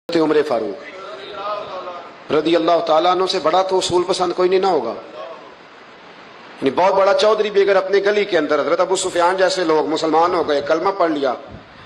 उमर फारूक रदी अल्लाह ताला अन्हु से बड़ा तो उसूल पसंद कोई नहीं ना होगा। यानी बहुत बड़ा चौधरी भी अगर अपनी गली के अंदर हजरत अबू सुफियान जैसे लोग मुसलमान हो गए, कलमा पढ़ लिया,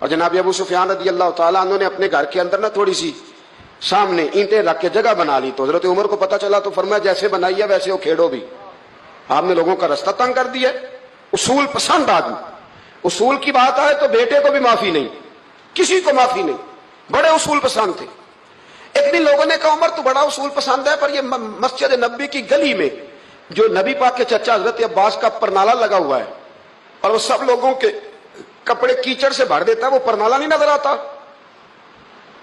और जनाब अबू सुफियान रदी अल्लाह ताला अन्हु ने अपने घर के अंदर ना थोड़ी सी सामने ईंटें रख के जगह बना ली, तो हजरत उमर को पता चला तो फरमाया जैसे बनाई है वैसे वो खेड़ो भी, आपने लोगों का रास्ता तंग कर दिया। उसूल पसंद आदमी, उसूल की बात आए तो बेटे को भी माफी नहीं, किसी को माफी नहीं, बड़े उसूल पसंद थे। एक दिन लोगों ने कहा उमर तो बड़ा उसूल पसंद है, पर ये मस्जिद नबी की गली में जो नबी पाक के चचा हजरत अब्बास का परनाला लगा हुआ है और वो सब लोगों के कपड़े कीचड़ से भर देता है, वो परनाला नहीं नजर आता,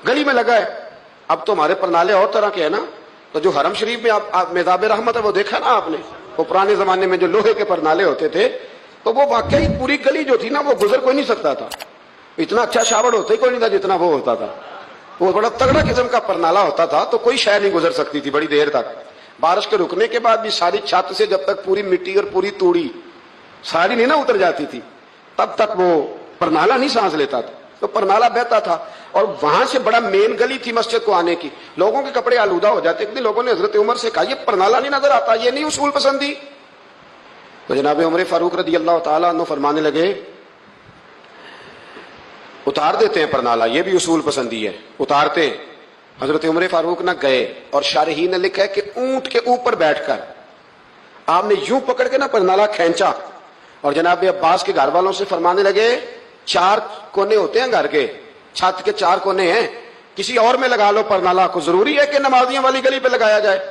गली में लगा है। अब तो हमारे परनाले और तरह के है ना, तो जो हरम शरीफ में आप मेज़ाब रहमत है वो देखा ना आपने, वो पुराने जमाने में जो लोहे के परनाले होते थे, तो वो वाकई पूरी गली जो थी ना वो गुजर कोई नहीं सकता था, इतना अच्छा शावड़ होता ही कोई नहीं था जितना वो होता था। वो बड़ा तगड़ा किस्म का परनाला होता था, तो कोई शय नहीं गुजर सकती थी बड़ी देर तक। बारिश के रुकने के बाद भी सारी छत से जब तक पूरी मिट्टी और पूरी तूड़ी सारी नहीं ना उतर जाती थी, तब तक वो परनाला नहीं सांस लेता था, तो परनाला बहता था। और वहां से बड़ा मेन गली थी मस्जिद को आने की, लोगों के कपड़े आलूदा हो जाते। एक दिन लोगों ने हजरत उमर से कहा ये परनाला नहीं नजर आता, ये नहीं उसूल पसंदी। तो जनाब उमर फारूक रदी अल्लाह ताला अन्हु फरमाने लगे उतार देते हैं परनाला, ये भी उसूल पसंदी है, उतारते हैं। हजरत उमर फारूक ना गए और शारही ने लिखा है कि ऊंट के ऊपर बैठकर आपने यूं पकड़ के ना परनाला खींचा और जनाब अब्बास के घर वालों से फरमाने लगे चार कोने होते हैं घर के, छत के चार कोने हैं, किसी और में लगा लो परनाला को, जरूरी है कि नमाजियों वाली गली पे लगाया जाए।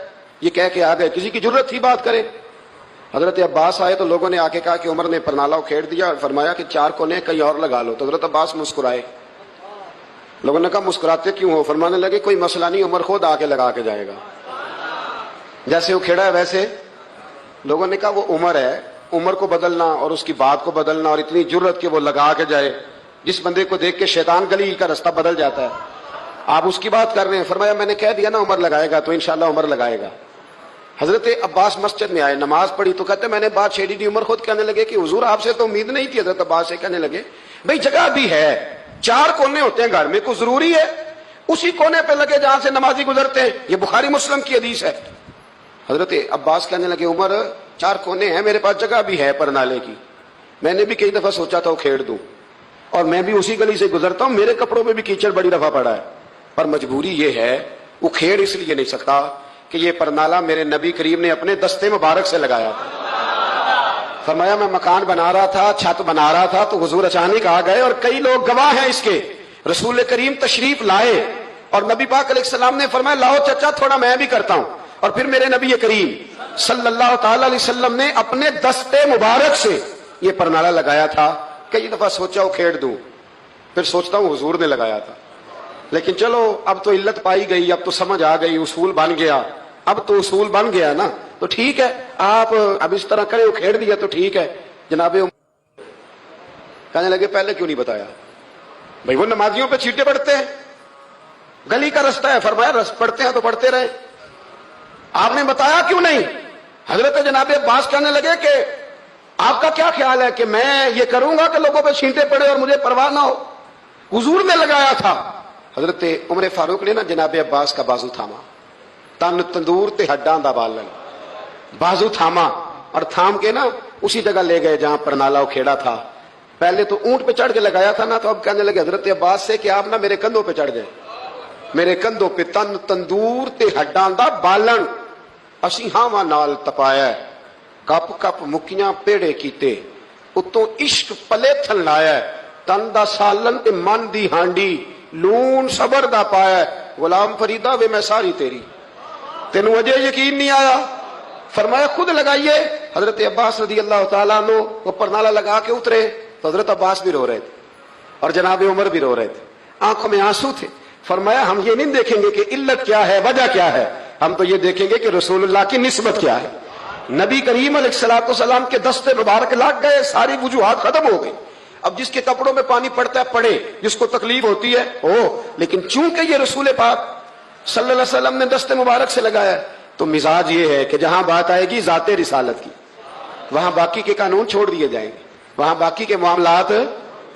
ये कह के आ गए, किसी की जरूरत थी बात करे। हजरत अब्बास आए तो लोगों ने आके कहा कि उमर ने परनाला उखेड़ दिया और फरमाया कि चार कोने कहीं और लगा लो। तो हजरत अब्बास मुस्कुराए, लोगों ने कहा मुस्कुराते क्यों हो? फरमाने लगे कोई मसला नहीं, उमर खुद आके लगा के जाएगा, जैसे उखेड़ा है वैसे। लोगों ने कहा वो उमर है, उमर को बदलना और उसकी बात को बदलना और इतनी जुर्रत कि वो लगा के जाए, जिस बंदे को देख के शैतान गली का रास्ता बदल जाता है, आप उसकी बात कर रहे हैं। फरमाया मैंने कह दिया ना उमर लगाएगा, तो इंशाल्लाह उमर लगाएगा। हजरत अब्बास मस्जिद में आए, नमाज पढ़ी, तो कहते मैंने बात छेड़ी दी। उमर खुद कहने लगे कि हुजूर आपसे तो उम्मीद नहीं थी। हजरत अब्बास से कहने लगे भाई जगह भी है, चार कोने होते हैं घर में, को जरूरी है उसी कोने पे लगे जहां से नमाजी गुजरते हैं, ये बुखारी मुस्लिम की हदीस है। हजरत अब्बास कहने लगे उमर चार कोने हैं, मेरे पास जगह भी है परनाले की, मैंने भी कई दफा सोचा था उखेड़ दूं, और मैं भी उसी गली से गुजरता हूं, मेरे कपड़ों में भी कीचड़ बड़ी दफा पड़ा है, पर मजबूरी ये है उखेड़ इसलिए नहीं सकता कि ये परनाला मेरे नबी करीम ने अपने दस्ते मुबारक से लगाया था। फरमाया मैं मकान बना रहा था, छत बना रहा था, तो हुजूर अचानक आ गए, और कई लोग गवाह हैं इसके, रसूल करीम तशरीफ लाए और नबी पाक अलैहिस्सलाम ने फरमाया लाओ चचा थोड़ा मैं भी करता हूं, और फिर मेरे नबी करीम सल्लल्लाहु ताला अलैहि वसल्लम ने अपने दस्ते मुबारक से ये परनाला लगाया था। कई दफा सोचा उखेड़ दूं, फिर सोचता हूं हुजूर ने लगाया था, लेकिन चलो अब तो इल्लत पाई गई, अब तो समझ आ गई, उसूल बन गया, अब तो उसूल बन गया ना, तो ठीक है आप अब इस तरह करें, उखेड़ दिया तो ठीक है। जनाबे कहने लगे पहले क्यों नहीं बताया? भाई वो नमाजियों पे चीटे पड़ते हैं, गली का रास्ता है, फरमाया रस पढ़ते हैं तो पढ़ते रहे, आपने बताया क्यों नहीं? हजरत जनाबे अब्बास कहने लगे कि आपका क्या ख्याल है कि मैं ये करूंगा कि लोगों पे छींटे पड़े और मुझे परवाह ना हो? हुजूर ने लगाया था। हजरत उमर फारूक ने ना जनाबे अब्बास का बाजू थामा, तन तंदूर ते हड्डां दा बालन, बाजू थामा और थाम के ना उसी जगह ले गए जहां परनाला उखेड़ा था। पहले तो ऊंट पे चढ़ के लगाया था ना, तो अब कहने लगे हजरत अब्बास से कि आप ना मेरे कंधों पे चढ़ गए, मेरे कंधों पे तन तंदूर ते हड्डां दा बालन असी हावां नाल तपाया, कप कप मुक्कियां पेड़े कीते, उत्तों इश्क पले थन लाया, तन दा सालन ते मन दी हांडी लून सबर दा पाया, गुलाम फरीदा वे मैं सारी तेरी, तेनू अजे यकीन नहीं आया? फरमाया खुद लगाइए। हजरत अब्बास रदी अल्लाह ताला अन्हु वो परनाला लगा के उतरे, तो हजरत अब्बास भी रो रहे थे और जनाब उमर भी रो रहे थे, आंखों में आंसू थे। फरमाया हम ये नहीं देखेंगे कि इल्लत क्या है, वजह क्या है, हम तो ये देखेंगे कि रसूलुल्लाह की निस्बत क्या है। नबी करीम अलैहिस्सलाम के दस्ते मुबारक लग गए, सारी वजूहात खत्म हो गई। अब जिसके कपड़ों में पानी पड़ता है पड़े, जिसको तकलीफ होती है हो, लेकिन चूंकि ये रसूल पाक सल्लल्लाहु अलैहि वसल्लम ने दस्ते मुबारक से लगाया, तो मिजाज ये है कि जहां बात आएगी जाते रिसालत की, वहां बाकी के कानून छोड़ दिए जाएंगे, वहां बाकी के मामलात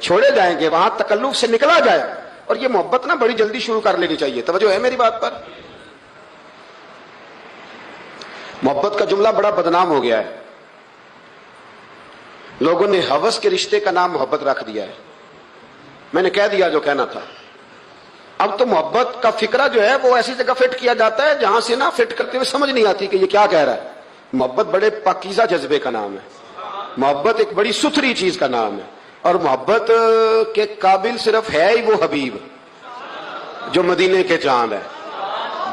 छोड़े जाएंगे, वहां तकल्लुफ से निकला जाए। اور یہ محبت نا بڑی جلدی شروع کر لینی چاہیے. توجہ ہے میری بات پر؟ محبت کا جملہ بڑا بدنام ہو گیا ہے. لوگوں نے ہوس کے رشتے کا نام محبت رکھ دیا ہے. میں نے کہہ دیا جو کہنا تھا. اب تو محبت کا فکرہ جو ہے وہ ایسی جگہ فٹ کیا جاتا ہے جہاں سے نا فٹ کرتے ہوئے سمجھ نہیں آتی کہ یہ کیا کہہ رہا ہے. محبت بڑے پاکیزہ جذبے کا نام ہے. محبت ایک بڑی ستھری چیز کا نام ہے. اور محبت کے قابل صرف ہے ہی وہ حبیب جو مدینے کے چاند ہے.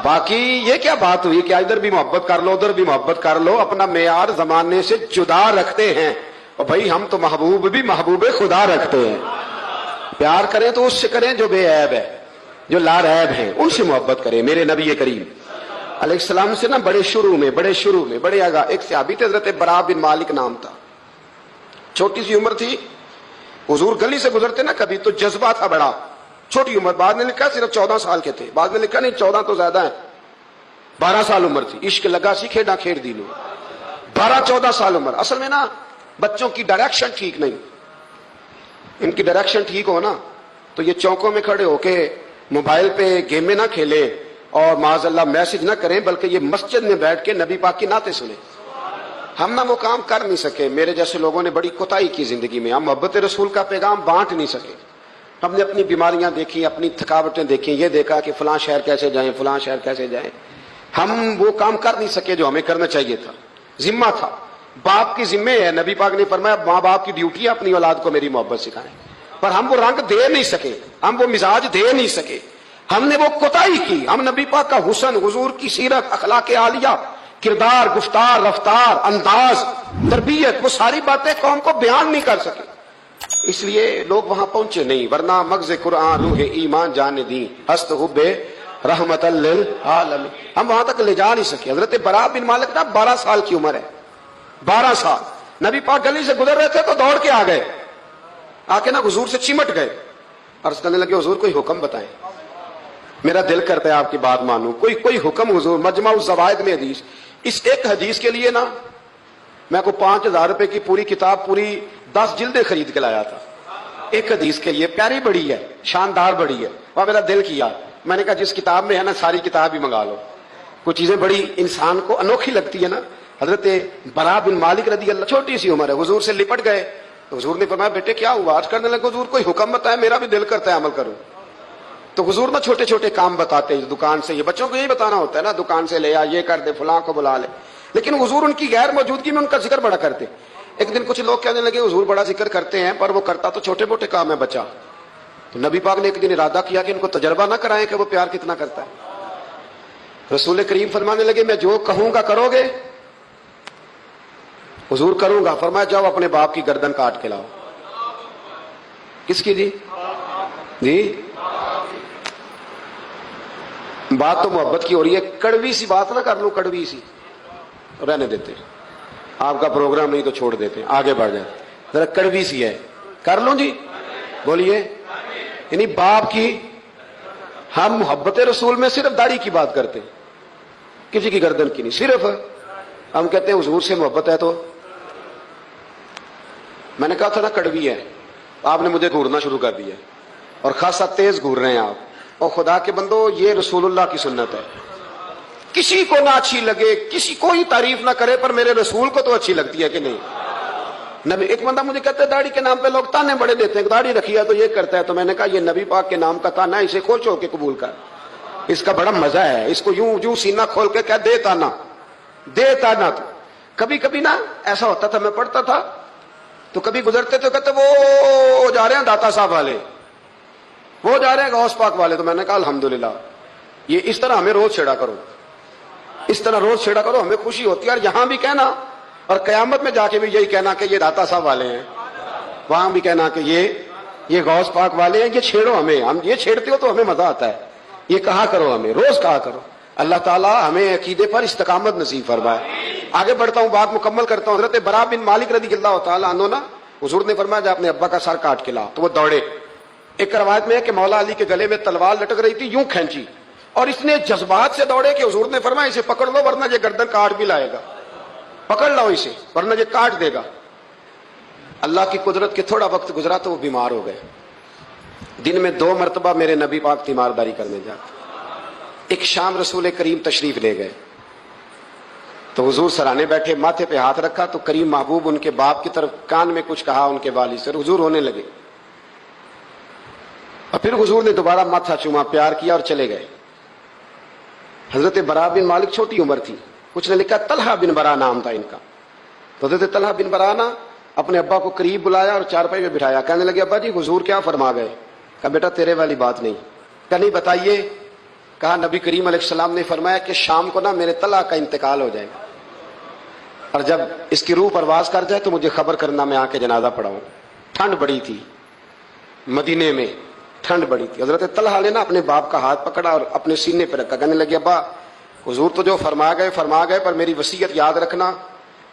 باقی یہ کیا بات ہوئی کہ ادھر بھی محبت کر لو ادھر بھی محبت کر لو. اپنا معیار زمانے سے جدا رکھتے ہیں. اور بھائی ہم تو محبوب بھی محبوب خدا رکھتے ہیں. پیار کریں تو اس سے کریں جو بے عیب ہے, جو لاریب ہیں, ان سے محبت کریں. میرے نبی کریم علیہ السلام سے نا بڑے شروع میں بڑے آگاہ ایک صحابی تھے, حضرت برا بن مالک نام تھا. چھوٹی سی عمر تھی. حضور گلی سے گزرتے نا کبھی تو جذبہ تھا بڑا. چھوٹی عمر, بعد میں لکھا صرف 14 سال کے تھے, بعد میں لکھا نہیں 14 تو زیادہ ہے, 12 سال عمر تھی. عشق لگا سی کھیڈا کھیڑ دی لو. 12-14 سال عمر. اصل میں نا بچوں کی ڈائریکشن ٹھیک نہیں. ان کی ڈائریکشن ٹھیک ہو نا تو یہ چوکوں میں کھڑے ہو کے موبائل پہ گیمیں نہ کھیلیں اور معاذ اللہ میسج نہ کریں, بلکہ یہ مسجد میں بیٹھ کے نبی پاک کی نعتیں سنیں. ہم نہ وہ کام کر نہیں سکے. میرے جیسے لوگوں نے بڑی کوتاہی کی زندگی میں. ہم محبت رسول کا پیغام بانٹ نہیں سکے. ہم نے اپنی بیماریاں دیکھی, اپنی تھکاوٹیں دیکھی, یہ دیکھا کہ فلاں شہر کیسے جائیں فلاں شہر کیسے جائیں. ہم وہ کام کر نہیں سکے جو ہمیں کرنا چاہیے تھا. ذمہ تھا, باپ کی ذمہ ہے. نبی پاک نے فرمایا ماں باپ کی ڈیوٹی ہے اپنی اولاد کو میری محبت سکھائیں. پر ہم وہ رنگ دے نہیں سکے, ہم وہ مزاج دے نہیں سکے. ہم نے وہ کوتاہی کی. ہم نبی پاک کا حسن, حضور کی سیرت, اخلاق عالیہ, کردار, گفتار, رفتار, انداز, تربیت, وہ ساری باتیں قوم کو بیان نہیں کر سکے. اس لیے لوگ وہاں پہنچے نہیں. ورنہ مغز قرآن روح ایمان جان دی ہست حب رحمت للعالمین, ہم وہاں تک لے جا نہیں سکے. حضرت برا بن مالک نا 12 سال کی عمر ہے. 12 سال. نبی پاک گلی سے گزر رہے تھے تو دوڑ کے آ گئے. آ کے نا حضور سے چمٹ گئے. عرض کرنے لگے حضور کوئی حکم بتائیں, میرا دل کرتا ہے آپ کی بات مانوں. کوئی حکم حضور. مجمع الزوائد میں حدیث, اس ایک حدیث کے لیے نا میں کو 5000 روپے کی پوری کتاب, پوری 10 جلدیں خرید کے لایا تھا. ایک حدیث کے لیے. پیاری بڑی ہے, شاندار بڑی ہے. وہاں میرا دل کیا, میں نے کہا جس کتاب میں ہے نا ساری کتاب ہی منگا لو. کچھ چیزیں بڑی انسان کو انوکھی لگتی ہے نا. حضرت برا بن مالک رضی اللہ, چھوٹی سی عمر ہے, حضور سے لپٹ گئے. تو حضور نے فرمایا بیٹے کیا ہوا؟ آج کرنے لگے حضور کوئی حکم بتائے, میرا بھی دل کرتا ہے عمل کروں. تو حضور نا چھوٹے چھوٹے کام بتاتے ہیں. دکان سے, یہ بچوں کو یہی بتانا ہوتا ہے نا, دکان سے لے آ, یہ کر دے, فلاں کو بلا لے. لیکن حضور ان کی غیر موجودگی میں ان کا ذکر بڑا کرتے. ایک دن کچھ لوگ کہنے لگے حضور بڑا ذکر کرتے ہیں پر وہ کرتا تو چھوٹے موٹے کام ہے بچہ. تو نبی پاک نے ایک دن ارادہ کیا کہ ان کو تجربہ نہ کرائیں کہ وہ پیار کتنا کرتا ہے. رسول کریم فرمانے لگے میں جو کہوں گا کرو گے؟ حضور کروں گا. فرمایا جاؤ اپنے باپ کی گردن کاٹ کے لاؤ. کس کی جی بات تو محبت کی ہو رہی ہے. کڑوی سی بات نہ کر لوں, کڑوی سی رہنے دیتے. آپ کا پروگرام نہیں تو چھوڑ دیتے, آگے بڑھ جائیں. ذرا کڑوی سی ہے, کر لوں جی, بولیے. یعنی باپ کی, ہم محبت رسول میں صرف داڑھی کی بات کرتے ہیں, کسی کی گردن کی نہیں. صرف ہم کہتے ہیں حضور سے محبت ہے. تو میں نے کہا تھا نا کڑوی ہے, آپ نے مجھے گھورنا شروع کر دیا اور خاصا تیز گھور رہے ہیں آپ. اور خدا کے بندو یہ رسول اللہ کی سنت ہے. کسی کو نہ اچھی لگے, کسی کوئی تعریف نہ کرے, پر میرے رسول کو تو اچھی لگتی ہے کہ نہیں. نبی, ایک بندہ مجھے کہتا ہے داڑھی کے نام پہ لوگ تانے بڑے دیتے ہیں, داڑھی رکھی ہے تو یہ کرتا ہے. تو میں نے کہا یہ نبی پاک کے نام کا تانا ہے, اسے خوش ہو کے قبول کر. اس کا بڑا مزہ ہے, اس کو یوں سینہ کھول کے کہہ دے تانا, دے تانا. تو کبھی کبھی نا ایسا ہوتا تھا, میں پڑھتا تھا تو کبھی گزرتے تو کہتے وہ جا رہے ہیں داتا صاحب والے, وہ جا رہے ہیں غوث پاک والے. تو میں نے کہا الحمدللہ, یہ اس طرح ہمیں روز چھیڑا کرو, اس طرح روز چھیڑا کرو, ہمیں خوشی ہوتی ہے. اور یہاں بھی کہنا اور قیامت میں جا کے بھی یہی کہنا کہ یہ داتا صاحب والے ہیں, وہاں بھی کہنا کہ یہ غوث پاک والے ہیں. یہ چھیڑو ہمیں, ہم یہ چھیڑتے ہو تو ہمیں مزہ آتا ہے. یہ کہا کرو, ہمیں روز کہا کرو. اللہ تعالیٰ ہمیں عقیدے پر استقامت نصیب فرمائے. آگے بڑھتا ہوں, بات مکمل کرتا ہوں. حضرت برا بن مالک رضی اللہ تعالیٰ عنہ نا, حضور نے فرمایا جا اپنے ابا کا سر کاٹ کے لا. تو وہ دوڑے. ایک روایت میں ہے کہ مولا علی کے گلے میں تلوار لٹک رہی تھی, یوں کھینچی اور اس نے جذبات سے دوڑے کہ حضور نے فرمایا اسے پکڑ لو ورنہ یہ گردن کاٹ بھی لائے گا. پکڑ لو اسے ورنہ یہ کاٹ دے گا. اللہ کی قدرت کے تھوڑا وقت گزرا تو وہ بیمار ہو گئے. दिन में 2 मरतबा मेरे नबी पाक तीमारदारी करने जाते। एक शाम रसूल करीम तशरीफ ले गए तो हुजूर सराहने बैठे, माथे पे हाथ रखा तो करीम महबूब उनके बाप की तरफ कान में कुछ कहा उनके वालिद से, हुजूर रोने लगे और फिर हुजूर ने दोबारा माथा चूमा, प्यार किया और चले गए। हजरत बरा बिन मालिक छोटी उम्र थी, कुछ ने लिखा तलहा बिन बरा नाम था इनका। तो हजरत तलहा बिन बरा ना अपने अब्बा को करीब बुलाया और चारपाई में बिठाया, कहने लगे अब्बा जी हुजूर क्या फरमा गए? कहा बेटा तेरे वाली बात नहीं। कहा नहीं बताइए। कहा नबी करीम अलैहिस्सलाम ने फरमाया कि शाम को ना मेरे तलहा का इंतकाल हो जाएगा और जब इसकी रूह परवाज कर जाए तो मुझे खबर करना, मैं आके जनाजा पढ़ाऊं। ठंड बड़ी थी, मदीने में ठंड बड़ी थी। हजरत तलहा ने ना अपने बाप का हाथ पकड़ा और अपने सीने पर रखा, कहने लगे अब्बा हुजूर तो जो फरमा गए, पर मेरी वसीयत याद रखना,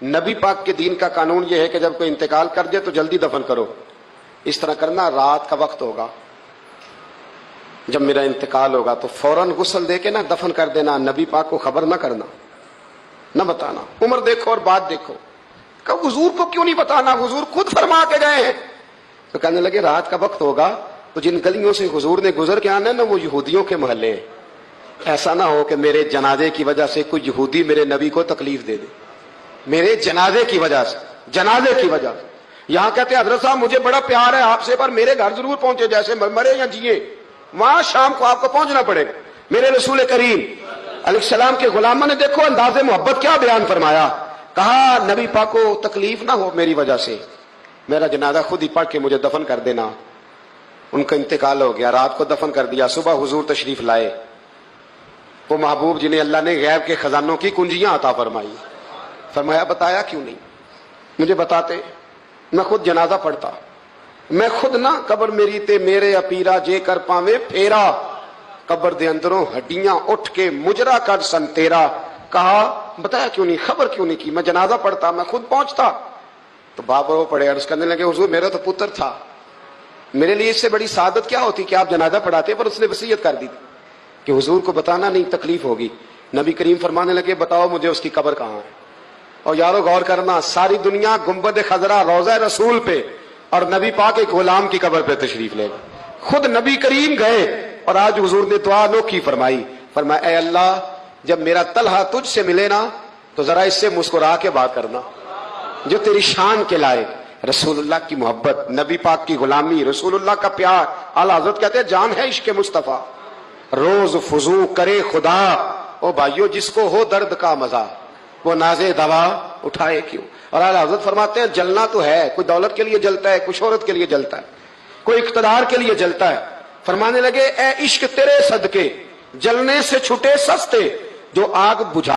नबी पाक के दीन का कानून यह है कि जब कोई इंतकाल कर जाए तो जल्दी दफन करो। इस तरह करना, रात का वक्त होगा, जब मेरा इंतकाल होगा तो फौरन गुस्ल दे के ना दफन कर देना, नबी पाक को खबर ना करना, न बताना। उम्र देखो और बात देखो। कब हुजूर को क्यों नहीं बताना, हुजूर खुद फरमा के गए हैं। तो कहने लगे रात का वक्त होगा तो जिन गलियों से हुजूर ने गुजर के आना है ना वो यहूदियों के मोहल्ले हैं, ऐसा ना हो कि मेरे जनाजे की वजह से कोई यहूदी मेरे नबी को तकलीफ दे दे, मेरे जनाजे की वजह से। यहां कहते हैं हजरत साहब मुझे बड़ा प्यार है आपसे, पर मेरे घर जरूर पहुंचे, जैसे मरे या जिए वहां शाम को आपको पहुंचना पड़ेगा। मेरे रसूल करीम अलैहिस्सलाम के गुलामों ने देखो अंदाज़े मोहब्बत क्या बयान फरमाया। कहा नबी पाक को तकलीफ ना हो मेरी वजह से, मेरा जनाजा खुद ही पढ़ के मुझे दफन कर देना। उनका इंतकाल हो गया, रात को दफन कर दिया। सुबह हुजूर तशरीफ लाए, वो महबूब जिन्हें अल्लाह ने गैब के खजानों की कुंजियां अता फरमाई। फरमाया बताया क्यों नहीं, मुझे बताते, मैं खुद जनाजा पढ़ता, मैं खुद ना कबर मेरी ते मेरे अपीरा जे कर पावे फेरा, कबर दे अंदरों हड्डियां उठ के मुजरा कर सन तेरा। कहा बताया क्यों नहीं, खबर क्यों नहीं की, मैं जनाजा पढ़ता, मैं खुद पहुंचता। तो बाप रो पड़े, अर्ज करने लगे हुजूर मेरा तो पुत्र था, मेरे लिए इससे बड़ी सादत क्या होती कि आप जनाजा पढ़ाते, पर उसने वसीयत कर दी थी कि हुजूर को बताना नहीं, तकलीफ होगी। नबी करीम फरमाने लगे बताओ मुझे उसकी कब्र कहां है। और यारो गौर करना, सारी दुनिया गुंबद खजरा रोज़ा रसूल पे और नबी पाक एक गुलाम की कब्र पे तशरीफ ले, खुद नबी करीम गए। और आज हुजूर ने दुआ अनोखी फरमाई, फरमाया ऐ अल्लाह जब मेरा तलहा तुझसे मिले ना तो जरा इससे मुस्कुरा के बात करना जो तेरी शान के लायक। रसूलुल्लाह की मोहब्बत, नबी पाक की गुलामी, रसूलुल्लाह का प्यार। आला हज़रत कहते हैं जान है इश्क मुस्तफा, रोज फुजू करे खुदा, ओ भाइयों जिसको हो दर्द का मजा वो नाजे दवा उठाए क्यों। और आला हज़रत फरमाते हैं जलना तो है, कोई दौलत के लिए जलता है, कोई शोहरत के लिए जलता है, कोई इख्तदार के लिए जलता है। फरमाने लगे ए इश्क तेरे सदके जलने से छुटे सस्ते, जो आग बुझा